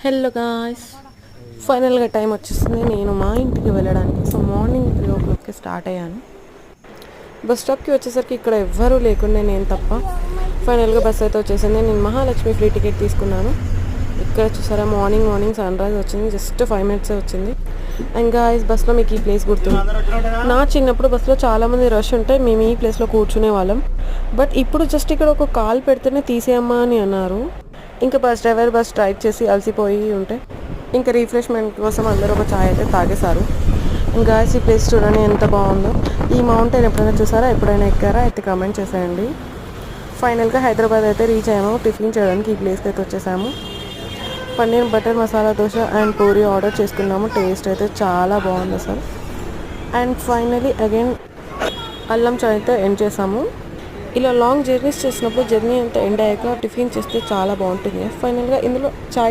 Hello guys, ఫైనల్గా time వచ్చేసింది నేను మా ఇంటికి వెళ్ళడానికి. సో మార్నింగ్ 3 o'clockకి స్టార్ట్ అయ్యాను. బస్ స్టాప్కి వచ్చేసరికి ఇక్కడ ఎవ్వరూ లేకుండా నేను తప్ప. ఫైనల్గా బస్ అయితే వచ్చేసింది. నేను మహాలక్ష్మి ఫ్రీ టికెట్ తీసుకున్నాను. ఇక్కడ చూసారా, మార్నింగ్ సన్ రైజ్ వచ్చింది. జస్ట్ 5 minutes వచ్చింది. అండ్ గాయ్స్, బస్లో మీకు ఈ ప్లేస్ గుర్తుంది. నా చిన్నప్పుడు బస్సులో చాలామంది రష్ ఉంటే మేము ఈ ప్లేస్లో కూర్చునే వాళ్ళం. బట్ ఇప్పుడు జస్ట్ ఇక్కడ ఒక కాల్ పెడితేనే తీసేయమ్మా అని అన్నారు. ఇంకా బస్ డ్రైవర్ బస్ డ్రైవ్ చేసి అలసిపోయి ఉంటే ఇంకా రిఫ్రెష్మెంట్ కోసం అందరూ ఒక ఛాయ్ అయితే తాగేశారు. ఇంకా ఈ ప్లేస్ చూడండి ఎంత బాగుందో. ఈ మౌంటైన్ ఎప్పుడైనా చూసారా, ఎప్పుడైనా ఎక్కారా అయితే కామెంట్ చేసేయండి. ఫైనల్గా హైదరాబాద్ అయితే రీచ్ అయ్యాము. టిఫిన్ చేయడానికి ఈ ప్లేస్కి అయితే వచ్చేసాము. Paneer butter masala dosa and puri order చేసుకున్నాము. టేస్ట్ అయితే చాలా బాగుంది అసలు. అండ్ ఫైనలీ అగైన్ అల్లం చాయ్ అయితే ఎండ్ చేసాము. ఇలా లాంగ్ జర్నీస్ చేసినప్పుడు జర్నీ అంతా ఎండ్ అయ్యాక టిఫిన్ చేస్తే చాలా బాగుంటుంది. ఫైనల్గా ఇందులో చాయ్